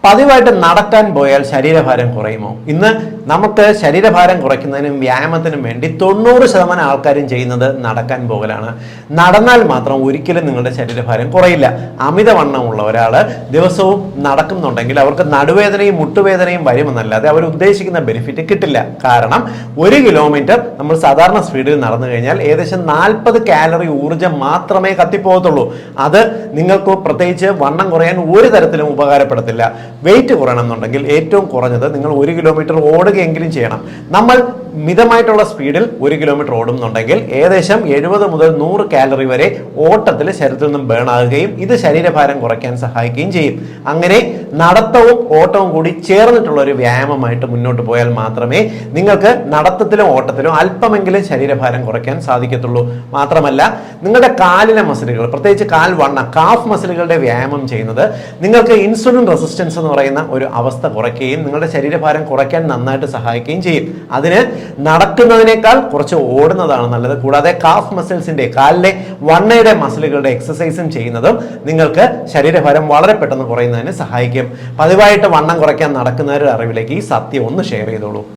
പതിവായിട്ട് നടക്കാൻ പോയാൽ ശരീരഭാരം കുറയുമോ? ഇന്ന് നമുക്ക് ശരീരഭാരം കുറയ്ക്കുന്നതിനും വ്യായാമത്തിനും വേണ്ടി 90% ആൾക്കാരും ചെയ്യുന്നത് നടക്കാൻ പോകലാണ്. നടന്നാൽ മാത്രം ഒരിക്കലും നിങ്ങളുടെ ശരീരഭാരം കുറയില്ല. അമിതവണ്ണമുള്ള ഒരാൾ ദിവസവും നടക്കുന്നുണ്ടെങ്കിൽ അവർക്ക് നടുവേദനയും മുട്ടുവേദനയും വരുമെന്നല്ലാതെ അവർ ഉദ്ദേശിക്കുന്ന ബെനിഫിറ്റ് കിട്ടില്ല. കാരണം 1 കിലോമീറ്റർ നമ്മൾ സാധാരണ സ്പീഡിൽ നടന്നു കഴിഞ്ഞാൽ ഏകദേശം 40 കാലറി ഊർജ്ജം മാത്രമേ കത്തിപ്പോകത്തുള്ളൂ. അത് നിങ്ങൾക്ക് പ്രത്യേകിച്ച് വണ്ണം കുറയാൻ ഒരു തരത്തിലും ഉപകാരപ്പെടത്തില്ല. വെയിറ്റ് കുറയണമെന്നുണ്ടെങ്കിൽ ഏറ്റവും കുറഞ്ഞത് നിങ്ങൾ 1 കിലോമീറ്റർ ഓടുകയെങ്കിലും ചെയ്യണം. നമ്മൾ മിതമായിട്ടുള്ള സ്പീഡിൽ 1 കിലോമീറ്റർ ഓടുന്നുണ്ടെങ്കിൽ ഏകദേശം 70 മുതൽ 100 കാലറി വരെ ഓട്ടത്തിൽ ശരീരത്തിൽ നിന്നും ബേൺ ആകുകയും ഇത് ശരീരഭാരം കുറയ്ക്കാൻ സഹായിക്കുകയും ചെയ്യും. അങ്ങനെ നടത്തവും ഓട്ടവും കൂടി ചേർന്നിട്ടുള്ള ഒരു വ്യായാമമായിട്ട് മുന്നോട്ട് പോയാൽ മാത്രമേ നിങ്ങൾക്ക് നടത്തത്തിലും ഓട്ടത്തിലും അല്പമെങ്കിലും ശരീരഭാരം കുറയ്ക്കാൻ സാധിക്കത്തുള്ളൂ. മാത്രമല്ല നിങ്ങളുടെ കാലിലെ മസിലുകൾ, പ്രത്യേകിച്ച് കാഫ് മസിലുകളുടെ വ്യായാമം ചെയ്യുന്നത് നിങ്ങൾക്ക് ഇൻസുലിൻ റെസിസ്റ്റൻസ് എന്ന് പറയുന്ന ഒരു അവസ്ഥ കുറയ്ക്കുകയും നിങ്ങളുടെ ശരീരഭാരം കുറയ്ക്കാൻ നന്നായിട്ട് സഹായിക്കുകയും ചെയ്യും. അതിന് നടക്കുന്നതിനേക്കാൾ കുറച്ച് ഓടുന്നതാണ് നല്ലത്. കൂടാതെ കാഫ് മസിൽസിന്റെ, കാലിലെ വണ്ണയുടെ മസിലുകളുടെ എക്സസൈസും ചെയ്യുന്നതും നിങ്ങൾക്ക് ശരീരഭാരം വളരെ പെട്ടെന്ന് കുറയുന്നതിന് സഹായിക്കും. പതിവായിട്ട് വണ്ണം കുറയ്ക്കാൻ നടക്കുന്നവരുടെ അറിവിലേക്ക് ഈ സത്യം ഒന്ന് ഷെയർ ചെയ്തോളൂ.